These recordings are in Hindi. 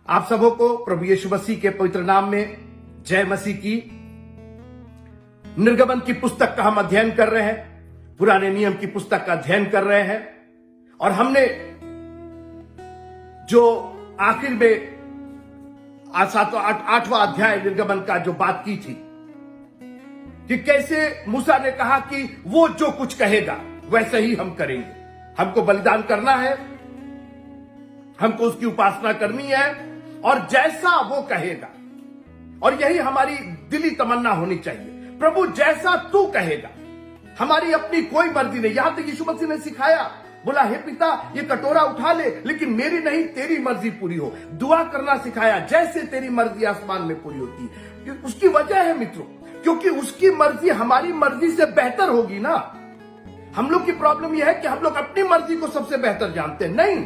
आप सबों को प्रभु यीशु मसीह के पवित्र नाम में जय मसीह की। निर्गमन की पुस्तक का हम अध्ययन कर रहे हैं, पुराने नियम की पुस्तक का अध्ययन कर रहे हैं और हमने जो आखिर में 8वां अध्याय निर्गमन का जो बात की थी कि कैसे मूसा ने कहा कि वो जो कुछ कहेगा वैसे ही हम करेंगे। हमको बलिदान करना है, हमको उसकी उपासना करनी है और जैसा वो कहेगा, और यही हमारी दिली तमन्ना होनी चाहिए। प्रभु जैसा तू कहेगा, हमारी अपनी कोई मर्जी नहीं। यहां तक यीशु मसीह ने सिखाया, बोला हे पिता ये कटोरा उठा ले, लेकिन मेरी नहीं तेरी मर्जी पूरी हो। दुआ करना सिखाया, जैसे तेरी मर्जी आसमान में पूरी होती है। उसकी वजह है मित्रों, क्योंकि उसकी मर्जी हमारी मर्जी से बेहतर होगी ना। हम लोग की प्रॉब्लम यह है कि हम लोग अपनी मर्जी को सबसे बेहतर जानते हैं। नहीं,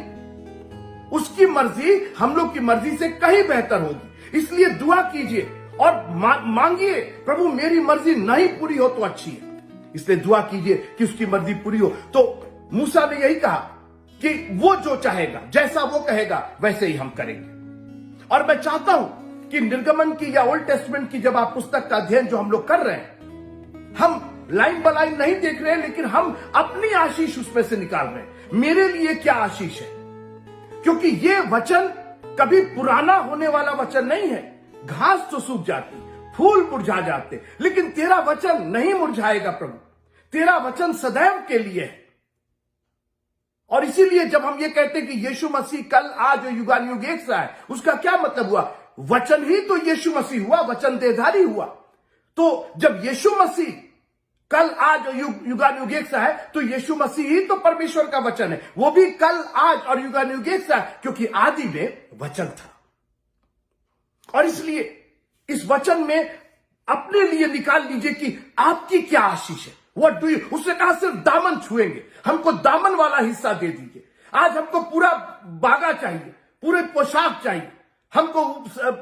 उसकी मर्जी हम लोग की मर्जी से कहीं बेहतर होगी। इसलिए दुआ कीजिए और मांगिए, प्रभु मेरी मर्जी नहीं पूरी हो तो अच्छी है, इसलिए दुआ कीजिए कि उसकी मर्जी पूरी हो। तो मूसा ने यही कहा कि वो जो चाहेगा, जैसा वो कहेगा वैसे ही हम करेंगे। और मैं चाहता हूं कि निर्गमन की या ओल्ड टेस्टमेंट की जब आप पुस्तक का अध्ययन जो हम लोग कर रहे हैं, हम लाइन बाय लाइन नहीं देख रहे हैं, लेकिन हम अपनी आशीष उसमें से निकाल रहे हैं। मेरे लिए क्या आशीष है, क्योंकि ये वचन कभी पुराना होने वाला वचन नहीं है। घास तो सूख जाती, फूल मुरझा जाते, लेकिन तेरा वचन नहीं मुरझाएगा प्रभु। तेरा वचन सदैव के लिए है। और इसीलिए जब हम ये कहते हैं कि यीशु मसीह कल आज और युगानुयुग एक सा है, उसका क्या मतलब हुआ? वचन ही तो यीशु मसीह हुआ, वचन देहधारी हुआ। तो जब यीशु मसीह कल आज और युगानुयुग एक सा है, तो यीशु मसीह ही तो परमेश्वर का वचन है। वो भी कल आज और युगानुयुग एक सा है, क्योंकि आदि में वचन था। और इसलिए इस वचन में अपने लिए निकाल लीजिए कि आपकी क्या आशीष है। व्हाट डू यू, उसने कहा सिर्फ दामन छुएंगे, हमको दामन वाला हिस्सा दे दीजिए। आज हमको पूरा बागा चाहिए, पूरे पोशाक चाहिए, हमको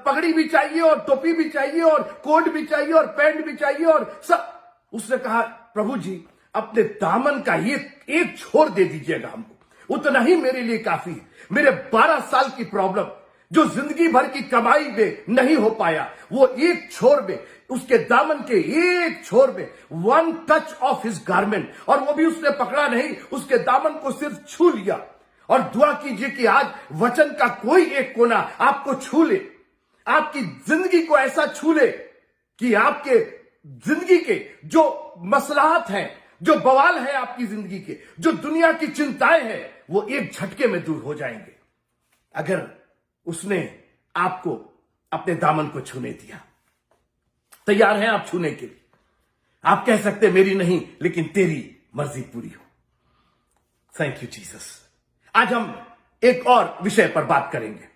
पगड़ी भी चाहिए और टोपी भी चाहिए और कोट भी चाहिए और पैंट भी चाहिए और सब। उसने कहा प्रभु जी अपने दामन का एक छोर दे दीजिएगा हमको, उतना ही मेरे लिए काफी है। मेरे 12 साल की प्रॉब्लम जो जिंदगी भर की कमाई में नहीं हो पाया, वो एक छोर में, उसके दामन के एक छोर में, one touch of his garment, और वो भी उसने पकड़ा नहीं, उसके दामन को सिर्फ छू लिया। और दुआ कीजिए कि आज वचन का कोई एक कोना आपको छू ले, आपकी जिंदगी को ऐसा छू ले कि आपके जिंदगी के जो मसलाहत हैं, जो बवाल है आपकी जिंदगी के, जो दुनिया की चिंताएं हैं, वो एक झटके में दूर हो जाएंगे अगर उसने आपको अपने दामन को छूने दिया। तैयार हैं आप छूने के लिए? आप कह सकते मेरी नहीं, लेकिन तेरी मर्जी पूरी हो। Thank you Jesus. आज हम एक और विषय पर बात करेंगे,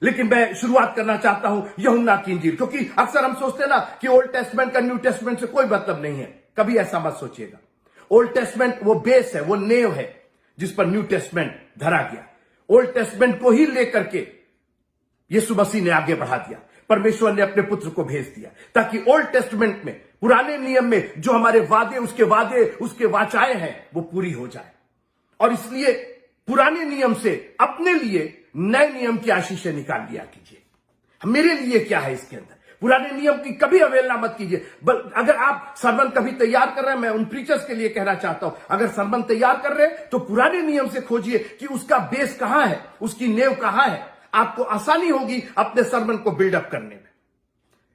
लेकिन मैं शुरुआत करना चाहता हूं यूहन्ना की इंजील, क्योंकि अक्सर हम सोचते हैं ना कि ओल्ड टेस्टमेंट का न्यू टेस्टमेंट से कोई मतलब नहीं है। कभी ऐसा मत सोचिएगा। ओल्ड टेस्टमेंट वो बेस है, वो नेव है जिस पर न्यू टेस्टमेंट धरा गया। ओल्ड टेस्टमेंट को ही लेकर के यीशु मसीह ने आगे बढ़ा दिया। परमेश्वर ने अपने पुत्र को भेज दिया ताकि ओल्ड टेस्टमेंट में, पुराने नियम में जो हमारे वादे, उसके वाचाएं हैं, वो पूरी हो जाए। और इसलिए पुराने नियम से अपने लिए नए नियम की आशीषें निकाल लिया कीजिए। मेरे लिए क्या है इसके अंदर? पुराने नियम की कभी अवहेलना मत कीजिए। अगर आप सरमन कभी तैयार कर रहे हैं, मैं उन प्रीचर्स के लिए कहना चाहता हूं, अगर सरमन तैयार कर रहे हैं तो पुराने नियम से खोजिए कि उसका बेस कहां है, उसकी नेव कहां है। आपको आसानी होगी अपने सरमन को बिल्डअप करने में।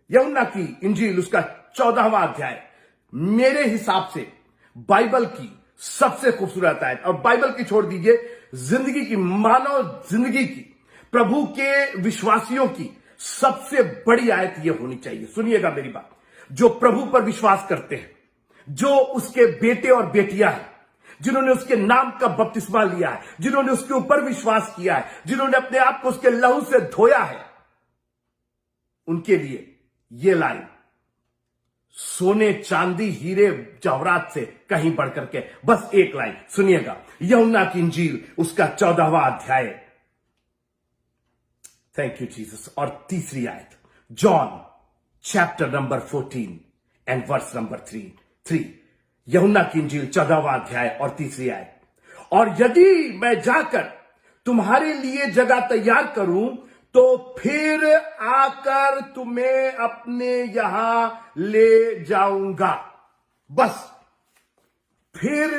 यूहन्ना की इंजील उसका 14वां अध्याय मेरे हिसाब से बाइबल की सबसे खूबसूरत आयत, और बाइबल की छोड़ दीजिए, जिंदगी की, मानव जिंदगी की, प्रभु के विश्वासियों की सबसे बड़ी आयत यह होनी चाहिए। सुनिएगा मेरी बात। जो प्रभु पर विश्वास करते हैं, जो उसके बेटे और बेटियां हैं, जिन्होंने उसके नाम का बपतिस्मा लिया है, जिन्होंने उसके ऊपर विश्वास किया है, जिन्होंने अपने आप को उसके लहू से धोया है, उनके लिए यह लाइन सोने चांदी हीरे जवाहरात से कहीं बढ़कर के, बस एक लाइन सुनिएगा। यूहन्ना की इंजील उसका 14वां अध्याय, थैंक यू जीसस, और तीसरी आयत, John chapter number 14 and verse number 3। यूहन्ना की इंजील 14वां अध्याय और तीसरी आयत। और यदि मैं जाकर तुम्हारे लिए जगह तैयार करूं तो फिर आकर तुम्हें अपने यहां ले जाऊंगा। बस फिर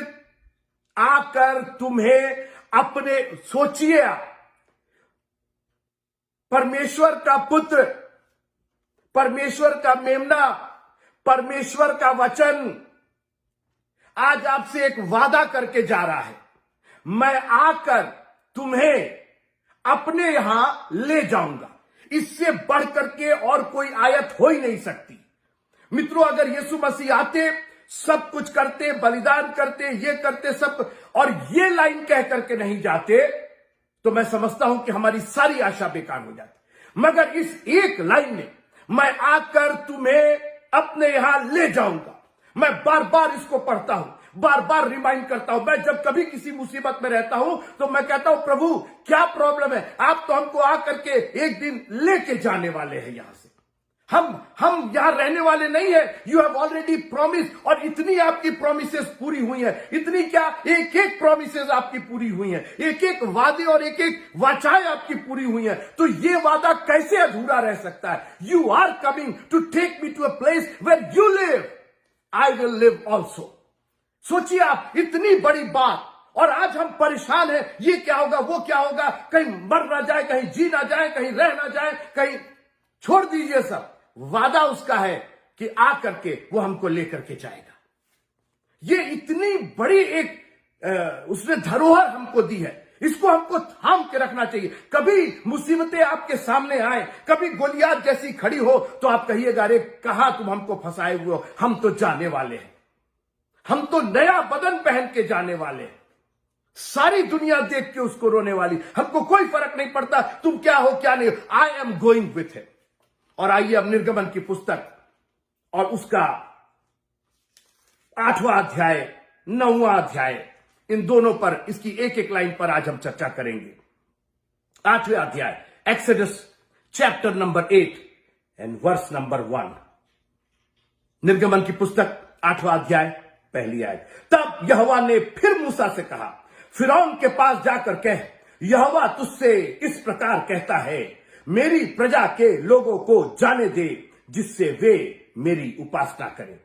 आकर तुम्हें अपने, सोचिए आप, परमेश्वर का पुत्र, परमेश्वर का मेमना, परमेश्वर का वचन आज आपसे एक वादा करके जा रहा है, मैं आकर तुम्हें अपने यहां ले जाऊंगा। इससे बढ़कर के और कोई आयत हो ही नहीं सकती। मित्रों, अगर यीशु मसीह आते, सब कुछ करते, बलिदान करते, ये करते सब, और ये लाइन कह करके नहीं जाते, तो मैं समझता हूं कि हमारी सारी आशा बेकार हो जाती। मगर इस एक लाइन में, मैं आकर तुम्हें अपने यहां ले जाऊंगा, मैं बार बार इसको पढ़ता हूं, बार बार रिमाइंड करता हूं। मैं जब कभी किसी मुसीबत में रहता हूं तो मैं कहता हूं, प्रभु क्या प्रॉब्लम है, आप तो हमको आकर के एक दिन लेके जाने वाले हैं यहां से, हम यहां रहने वाले नहीं है। यू हैव ऑलरेडी प्रॉमिस, और इतनी आपकी प्रोमिसेस पूरी हुई है, इतनी क्या, एक एक प्रोमिसेस आपकी पूरी हुई है, एक एक वादे और एक एक वाचाएं आपकी पूरी हुई है। तो ये वादा कैसे अधूरा रह सकता है? You are coming to take me to a place where you live, I will live also. सोचिए आप, इतनी बड़ी बात, और आज हम परेशान हैं, ये क्या होगा, वो क्या होगा, कहीं मर ना जाए, कहीं जी ना जाए, कहीं रह ना जाए, कहीं, छोड़ दीजिए सब। वादा उसका है कि आकर के वो हमको लेकर के जाएगा। ये इतनी बड़ी एक उसने धरोहर हमको दी है, इसको हमको थाम के रखना चाहिए। कभी मुसीबतें आपके सामने आए, कभी गोलियात जैसी खड़ी हो, तो आप कहिएगा, अरे कहां तुम हमको फंसाए हुए हो, हम तो जाने वाले हैं, हम तो नया बदन पहन के जाने वाले हैं। सारी दुनिया देख के उसको रोने वाली, हमको कोई फर्क नहीं पड़ता तुम क्या हो क्या नहीं हो, I am going with him. और आइए अब निर्गमन की पुस्तक और उसका 8वां अध्याय, 9वां अध्याय, इन दोनों पर, इसकी एक एक लाइन पर आज हम चर्चा करेंगे। 8वें अध्याय, Exodus chapter number 8 and verse number 1। निर्गमन की पुस्तक 8वां अध्याय, पहली आयत। तब यहोवा ने फिर मूसा से कहा, फिरौन के पास जाकर कह, यहोवा तुझसे इस प्रकार कहता है, मेरी प्रजा के लोगों को जाने दे, जिससे वे मेरी उपासना करें।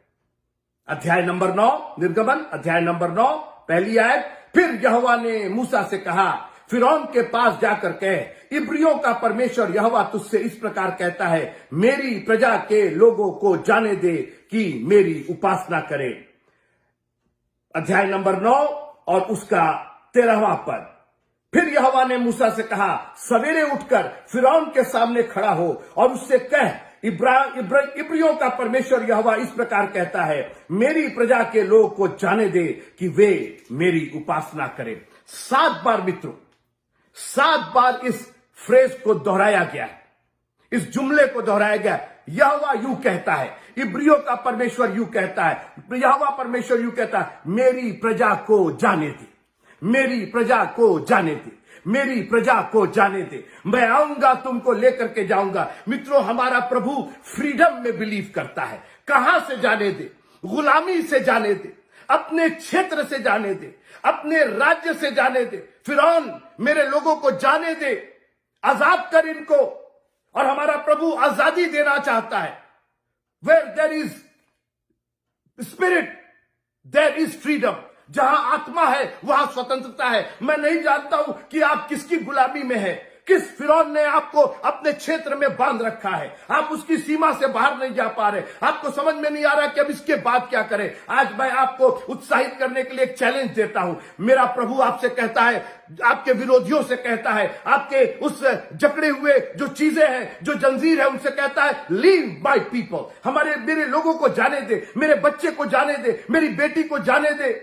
अध्याय नंबर 9, निर्गमन अध्याय नंबर 9, पहली आयत। फिर यहोवा ने मूसा से कहा, फिरौन के पास जाकर कह, इब्रियों का परमेश्वर यहोवा तुझसे इस प्रकार कहता है, मेरी प्रजा के लोगों को जाने दे कि मेरी उपासना करें। अध्याय नंबर 9 और उसका 13वां पद। फिर यहोवा ने मूसा से कहा, सवेरे उठकर फिरौन के सामने खड़ा हो और उससे कह, इब्रियों का परमेश्वर यहोवा इस प्रकार कहता है, मेरी प्रजा के लोग को जाने दे कि वे मेरी उपासना करें। 7 बार मित्रों, 7 बार इस फ्रेज को दोहराया गया है, इस जुमले को दोहराया गया है। यहोवा यूं कहता है, इब्रियों का परमेश्वर यूं कहता है, यहोवा परमेश्वर यूं कहता है, मेरी प्रजा को जाने दे, मेरी प्रजा को जाने दे, मेरी प्रजा को जाने दे, मैं आऊंगा, तुमको लेकर के जाऊंगा। मित्रों, हमारा प्रभु फ्रीडम में बिलीव करता है। कहां से जाने दे? गुलामी से जाने दे, अपने क्षेत्र से जाने दे, अपने राज्य से जाने दे। फिरौन, मेरे लोगों को जाने दे, आजाद कर इनको। और हमारा प्रभु आजादी देना चाहता है। Where there is spirit there is freedom. जहां आत्मा है वहां स्वतंत्रता है। मैं नहीं जानता हूं कि आप किसकी गुलामी में है, किस फिरौन ने आपको अपने क्षेत्र में बांध रखा है, आप उसकी सीमा से बाहर नहीं जा पा रहे, आपको समझ में नहीं आ रहा कि अब इसके बाद क्या करें। आज मैं आपको उत्साहित करने के लिए एक चैलेंज देता हूं। मेरा प्रभु आपसे कहता है, आपके विरोधियों से कहता है, आपके उस जकड़े हुए जो चीजें हैं, जो जंजीर है, उनसे कहता है, लीव माय पीपल, मेरे लोगों को जाने दे, मेरे बच्चे को जाने दे, मेरी बेटी को जाने दे।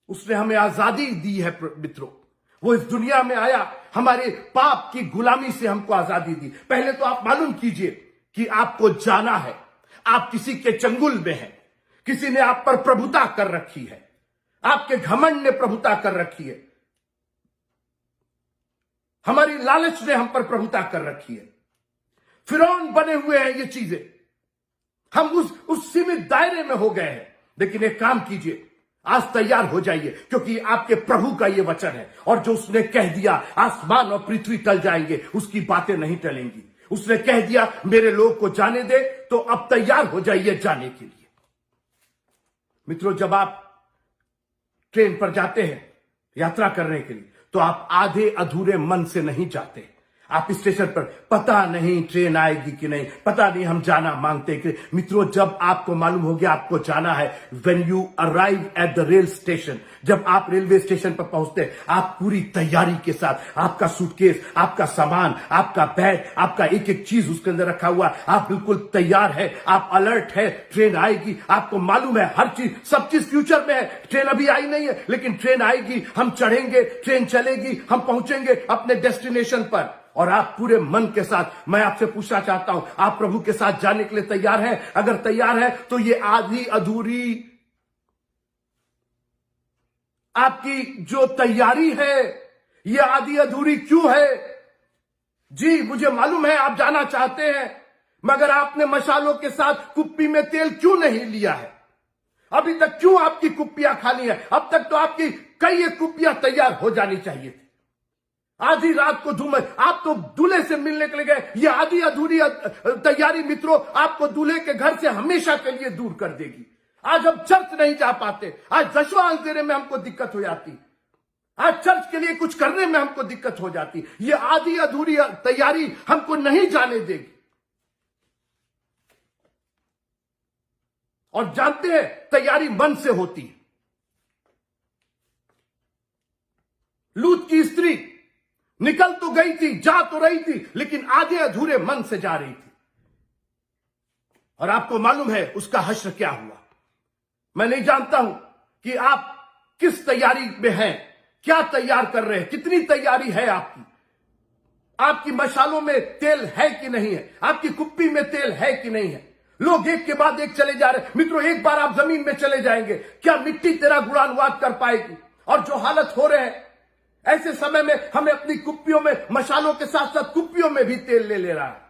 उसने हमें आजादी दी है मित्रों। वो इस दुनिया में आया, हमारे पाप की गुलामी से हमको आजादी दी। पहले तो आप मालूम कीजिए कि आपको जाना है, आप किसी के चंगुल में हैं, किसी ने आप पर प्रभुता कर रखी है, आपके घमंड ने प्रभुता कर रखी है, हमारी लालच ने हम पर प्रभुता कर रखी है। फिरौन बने हुए हैं ये चीजें, हम उस सीमित दायरे में हो गए हैं। लेकिन एक काम कीजिए, आज तैयार हो जाइए, क्योंकि आपके प्रभु का यह वचन है, और जो उसने कह दिया आसमान और पृथ्वी टल जाएंगे, उसकी बातें नहीं टलेंगी। उसने कह दिया मेरे लोग को जाने दे, तो अब तैयार हो जाइए जाने के लिए। मित्रों, जब आप ट्रेन पर जाते हैं यात्रा करने के लिए, तो आप आधे अधूरे मन से नहीं जाते। आप स्टेशन पर पता नहीं ट्रेन आएगी कि नहीं, पता नहीं हम जाना मांगते कि मित्रों, जब आपको मालूम हो गया आपको जाना है, when you arrive at the rail station, जब आप रेलवे स्टेशन पर पहुंचते हैं, आप पूरी तैयारी के साथ, आपका सूटकेस, आपका सामान, आपका बैग, आपका एक एक चीज उसके अंदर रखा हुआ, आप बिल्कुल तैयार है, आप अलर्ट है, ट्रेन आएगी, आपको मालूम है हर चीज, सब चीज फ्यूचर में है। ट्रेन अभी आई नहीं है, लेकिन ट्रेन आएगी, हम चढ़ेंगे, ट्रेन चलेगी, हम पहुंचेंगे अपने डेस्टिनेशन पर। और आप पूरे मन के साथ, मैं आपसे पूछना चाहता हूं, आप प्रभु के साथ जाने के लिए तैयार हैं? अगर तैयार है तो ये आधी अधूरी आपकी जो तैयारी है, ये आधी अधूरी क्यों है? जी, मुझे मालूम है आप जाना चाहते हैं, मगर आपने मशालों के साथ कुप्पी में तेल क्यों नहीं लिया है? अभी तक क्यों आपकी कुप्पियां खाली है? अब तक तो आपकी कई एक कुप्पियां तैयार हो जानी चाहिए थी। आधी रात को धूम, आप तो दूल्हे से मिलने के लिए गए, ये आधी अधूरी तैयारी मित्रों आपको दूल्हे के घर से हमेशा के लिए दूर कर देगी। आज हम चर्च नहीं जा पाते, आज दशवांश देने में हमको दिक्कत हो जाती, आज चर्च के लिए कुछ करने में हमको दिक्कत हो जाती। ये आधी अधूरी तैयारी हमको नहीं जाने देगी। और जानते हैं तैयारी मन से होती है। लूत की स्त्री निकल तो गई थी, जा तो रही थी, लेकिन आधे अधूरे मन से जा रही थी। और आपको मालूम है उसका हश्र क्या हुआ। मैं नहीं जानता हूं कि आप किस तैयारी में हैं, क्या तैयार कर रहे हैं, कितनी तैयारी है आपकी। आपकी मशालों में तेल है कि नहीं है, आपकी कुप्पी में तेल है कि नहीं है। लोग एक के बाद एक चले जा रहे हैं। मित्रों, एक बार आप जमीन में चले जाएंगे, क्या मिट्टी तेरा गुणानुवाद कर पाएगी? और जो हालत हो रहे हैं, ऐसे समय में हमें अपनी कुप्पियों में, मशालों के साथ साथ कुप्पियों में भी तेल ले रहा है।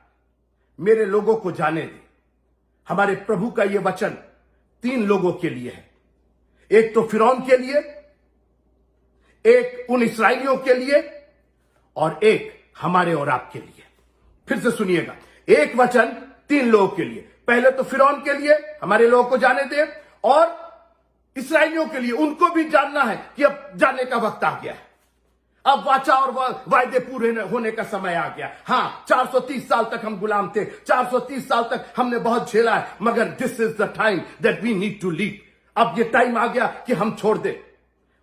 मेरे लोगों को जाने दे। हमारे प्रभु का यह वचन 3 लोगों के लिए है। एक तो फिरौन के लिए, एक उन इस्राएलियों के लिए, और एक हमारे और आपके लिए। फिर से सुनिएगा, एक वचन 3 लोगों के लिए। पहले तो फिरौन के लिए, हमारे लोगों को जाने दे, और इस्राएलियों के लिए, उनको भी जानना है कि अब जाने का वक्त आ गया है, अब वाचा और वायदे पूरे होने का समय आ गया। हां, 430 साल तक हम गुलाम थे, 430 साल तक हमने बहुत झेला है, मगर this is the time that we need to leave. अब ये टाइम आ गया कि हम छोड़ दें।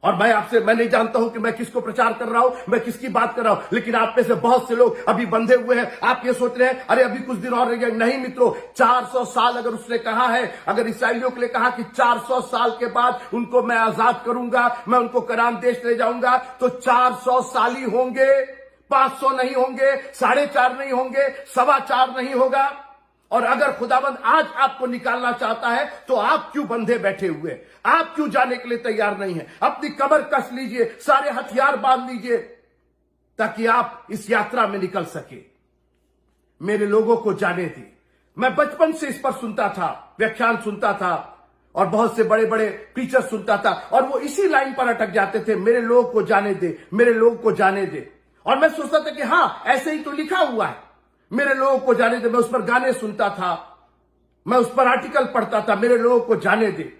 और मैं नहीं जानता हूं कि मैं किसको प्रचार कर रहा हूं, मैं किसकी बात कर रहा हूं, लेकिन आप में से बहुत से लोग अभी बंधे हुए हैं। आप ये सोच रहे हैं अरे अभी कुछ दिन और रह गए। नहीं मित्रों, 400 साल अगर उसने कहा है, अगर इस्राएलियों के लिए कहा कि 400 साल के बाद उनको मैं आजाद करूंगा, मैं उनको कनान देश ले जाऊंगा, तो 400 साल ही होंगे, 500 नहीं होंगे, 4.5 नहीं होंगे, 4.25 नहीं होगा। और अगर खुदाबंद आज आपको निकालना चाहता है, तो आप क्यों बंधे बैठे हुए, आप क्यों जाने के लिए तैयार नहीं है? अपनी कमर कस लीजिए, सारे हथियार बांध लीजिए, ताकि आप इस यात्रा में निकल सके। मेरे लोगों को जाने दे। मैं बचपन से इस पर सुनता था, व्याख्यान सुनता था, और बहुत से बड़े बड़े टीचर सुनता था, और वो इसी लाइन पर अटक जाते थे, मेरे लोगों को जाने दे, मेरे लोगों को जाने दे। और मैं सोचता था कि हां, ऐसे ही तो लिखा हुआ है, मेरे लोगों को जाने दे। मैं उस पर गाने सुनता था, मैं उस पर आर्टिकल पढ़ता था, मेरे लोगों को जाने दे।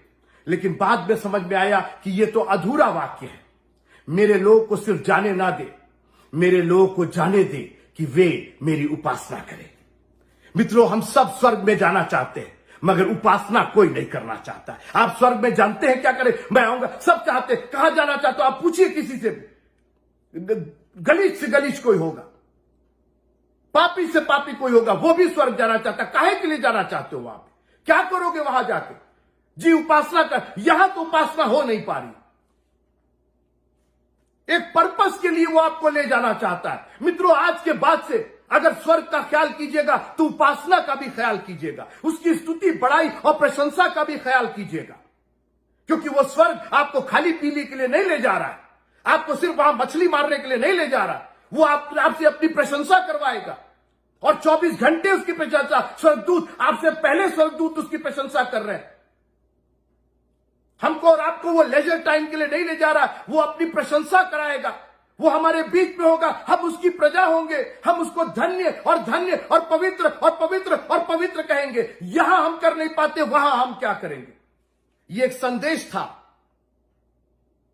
लेकिन बाद में समझ में आया कि यह तो अधूरा वाक्य है। मेरे लोगों को सिर्फ जाने ना दे, मेरे लोगों को जाने दे कि वे मेरी उपासना करें। मित्रों, हम सब स्वर्ग में जाना चाहते हैं, मगर उपासना कोई नहीं करना चाहता है। आप स्वर्ग में जानते हैं क्या करें? मैं आऊंगा, सब चाहते। कहां जाना चाहते हो? आप पूछिए किसी से, गलीच से गलीच कोई होगा, पापी से पापी कोई होगा, वो भी स्वर्ग जाना चाहता। काहे के लिए जाना चाहते हो? वहां पे क्या करोगे वहां जाके? जी, उपासना कर। यहां तो उपासना हो नहीं पा रही। एक पर्पस के लिए वो आपको ले जाना चाहता है। मित्रों, आज के बाद से अगर स्वर्ग का ख्याल कीजिएगा, तो उपासना का भी ख्याल कीजिएगा, उसकी स्तुति, बड़ाई और प्रशंसा का भी ख्याल कीजिएगा। क्योंकि वो स्वर्ग आपको खाली पीने के लिए नहीं ले जा रहा है, आपको सिर्फ वहां मछली मारने के लिए नहीं ले जा रहा। वो आपसे अपनी प्रशंसा करवाएगा, और 24 घंटे उसकी प्रशंसा। स्वर्गदूत आपसे पहले, स्वर्गदूत उसकी प्रशंसा कर रहे हैं। हमको और आपको वो लेजर टाइम के लिए नहीं ले जा रहा, वो अपनी प्रशंसा कराएगा, वो हमारे बीच में होगा, हम उसकी प्रजा होंगे, हम उसको धन्य और धन्य और पवित्र और पवित्र और पवित्र कहेंगे। यहां हम कर नहीं पाते, वहां हम क्या करेंगे? ये एक संदेश था।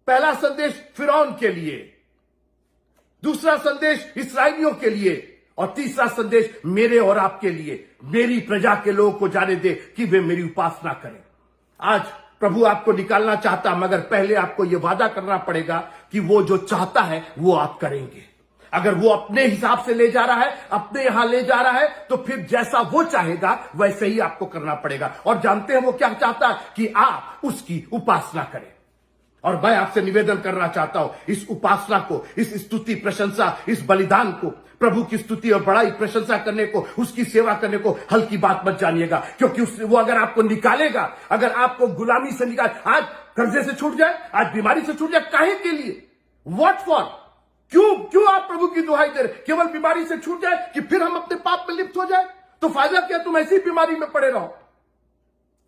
पहला संदेश फिरौन के लिए, दूसरा संदेश इस्राएलियों के लिए, और तीसरा संदेश मेरे और आपके लिए, मेरी प्रजा के लोगों को जाने दे कि वे मेरी उपासना करें। आज प्रभु आपको निकालना चाहता, मगर पहले आपको यह वादा करना पड़ेगा कि वो जो चाहता है वो आप करेंगे। अगर वो अपने हिसाब से ले जा रहा है, अपने यहां ले जा रहा है, तो फिर जैसा वो चाहेगा वैसे ही आपको करना पड़ेगा। और जानते हैं वो क्या चाहता है? कि आप उसकी उपासना करें। और मैं आपसे निवेदन करना चाहता हूं, इस उपासना को, इस स्तुति प्रशंसा, इस बलिदान को, प्रभु की स्तुति और बड़ाई प्रशंसा करने को, उसकी सेवा करने को हल्की बात मत जानिएगा। क्योंकि वो अगर आपको निकालेगा, अगर आपको गुलामी से निकाल, आज कर्जे से छूट जाए, आज बीमारी से छूट जाए, काहे के लिए? What for? क्यों आप प्रभु की दुहाई दे रहे? केवल बीमारी से छूट जाए कि फिर हम अपने पाप में लिप्त हो जाए? तो फायदा क्या? तुम ऐसी बीमारी में पड़े रहो।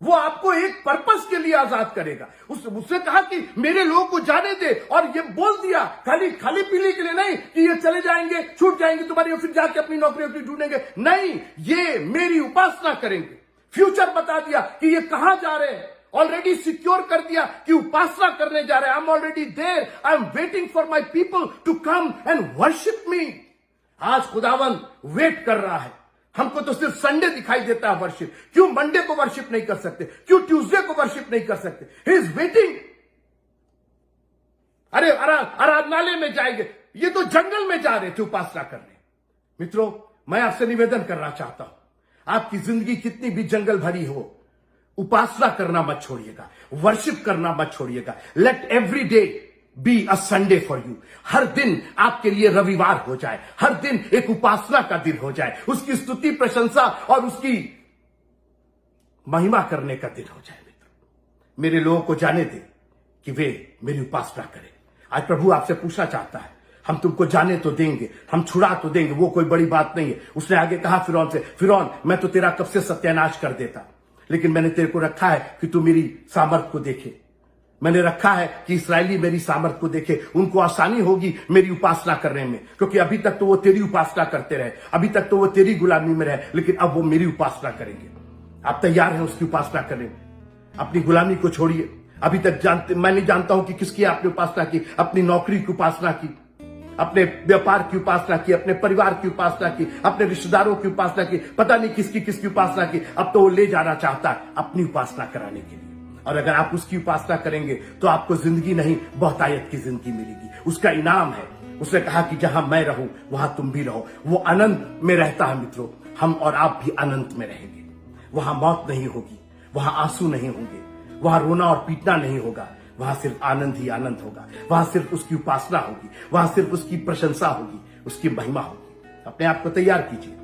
वो आपको एक पर्पस के लिए आजाद करेगा। उसने कहा कि मेरे लोगों को जाने दे, और ये बोल दिया खाली पीने के लिए नहीं कि ये चले जाएंगे, छूट जाएंगे तुम्हारी, और फिर जाके अपनी नौकरी ढूंढेंगे। नहीं, ये मेरी उपासना करेंगे। फ्यूचर बता दिया कि ये कहां जा रहे हैं, ऑलरेडी सिक्योर कर दिया कि उपासना करने जा रहे हैं। I am already there, I am waiting for my people to come and worship me. आज खुदावन वेट कर रहा है। हमको तो सिर्फ संडे दिखाई देता है वर्शिप। क्यों मंडे को वर्शिप नहीं कर सकते? क्यों ट्यूसडे को वर्शिप नहीं कर सकते? He is waiting. अरे आराधनालय में जाएंगे, ये तो जंगल में जा रहे थे उपासना करने। मित्रों, मैं आपसे निवेदन करना चाहता हूं, आपकी जिंदगी कितनी भी जंगल भरी हो, उपासना करना मत छोड़िएगा, वर्शिप करना मत छोड़िएगा। Let every day be a Sunday for you. हर दिन आपके लिए रविवार हो जाए, हर दिन एक उपासना का दिन हो जाए, उसकी स्तुति प्रशंसा और उसकी महिमा करने का दिन हो जाए। मित्र, मेरे लोगों को जाने दे कि वे मेरी उपासना करें। आज प्रभु आपसे पूछना चाहता है, हम तुमको जाने तो देंगे, हम छुड़ा तो देंगे, वो कोई बड़ी बात नहीं है। उसने आगे कहा फिरौन से, फिरौन मैं तो तेरा कब से सत्यानाश कर देता, लेकिन मैंने तेरे को रखा है कि तू मेरी सामर्थ को देखे। मैंने रखा है कि इस्राएली मेरी सामर्थ को देखे, उनको आसानी होगी मेरी उपासना करने में। क्योंकि अभी तक तो वो तेरी उपासना करते रहे, अभी तक तो वो तेरी गुलामी में रहे, लेकिन अब वो मेरी उपासना करेंगे। आप तैयार हैं उसकी उपासना करने? अपनी गुलामी को छोड़िए। अभी तक मैं नहीं जानता हूं कि किसकी आपने उपासना की। अपनी नौकरी की उपासना की, अपने व्यापार की उपासना की, अपने परिवार की उपासना की, अपने रिश्तेदारों की उपासना की, पता नहीं किसकी उपासना की। अब तो वो ले जाना चाहता है अपनी उपासना कराने के लिए। और अगर आप उसकी उपासना करेंगे तो आपको जिंदगी नहीं, बहुतायत की जिंदगी मिलेगी। उसका इनाम है। उसने कहा कि जहां मैं रहूं वहां तुम भी रहो। वो अनंत में रहता है मित्रों, हम और आप भी अनंत में रहेंगे। वहां मौत नहीं होगी, वहां आंसू नहीं होंगे, वहां रोना और पीटना नहीं होगा, वहां सिर्फ आनंद ही आनंद होगा। वहां सिर्फ उसकी उपासना होगी, वहां सिर्फ उसकी प्रशंसा होगी, उसकी महिमा होगी। अपने आप को तैयार कीजिए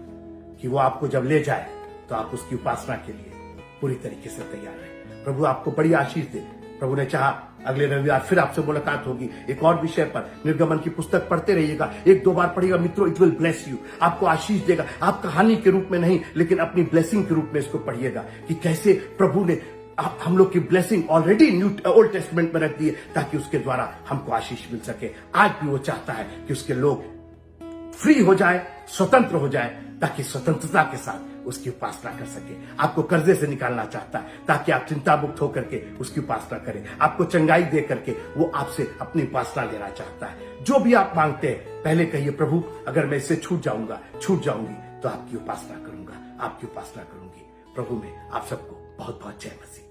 कि वो आपको जब ले जाए तो आप उसकी उपासना के लिए पूरी तरीके से तैयार रहें। प्रभु आपको बड़ी आशीष दे। प्रभु ने चाहा अगले रविवार फिर आपसे मुलाकात होगी एक और विषय पर। निर्गमन की पुस्तक पढ़ते रहिएगा, 1-2 बार पढ़िएगा मित्रों, इट विल ब्लेस यू। आपको आशीष देगा। आप कहानी के रूप में नहीं, लेकिन अपनी ब्लेसिंग के रूप में इसको पढ़िएगा कि कैसे प्रभु ने हम लोग की ब्लेसिंग ऑलरेडी ओल्ड टेस्टमेंट में रख दी है, ताकि उसके द्वारा हमको आशीष मिल सके। आज भी वो चाहता है कि उसके लोग फ्री हो जाए, स्वतंत्र हो जाए, ताकि स्वतंत्रता के साथ उसकी उपासना कर सके। आपको कर्जे से निकालना चाहता है ताकि आप चिंता मुक्त होकर के उसकी उपासना करें। आपको चंगाई दे करके वो आपसे अपनी उपासना लेना चाहता है। जो भी आप मांगते हैं पहले कहिए, प्रभु अगर मैं इससे छूट जाऊंगी तो आपकी उपासना करूंगा, आपकी उपासना करूंगी। प्रभु में आप सबको बहुत बहुत जय मसीह।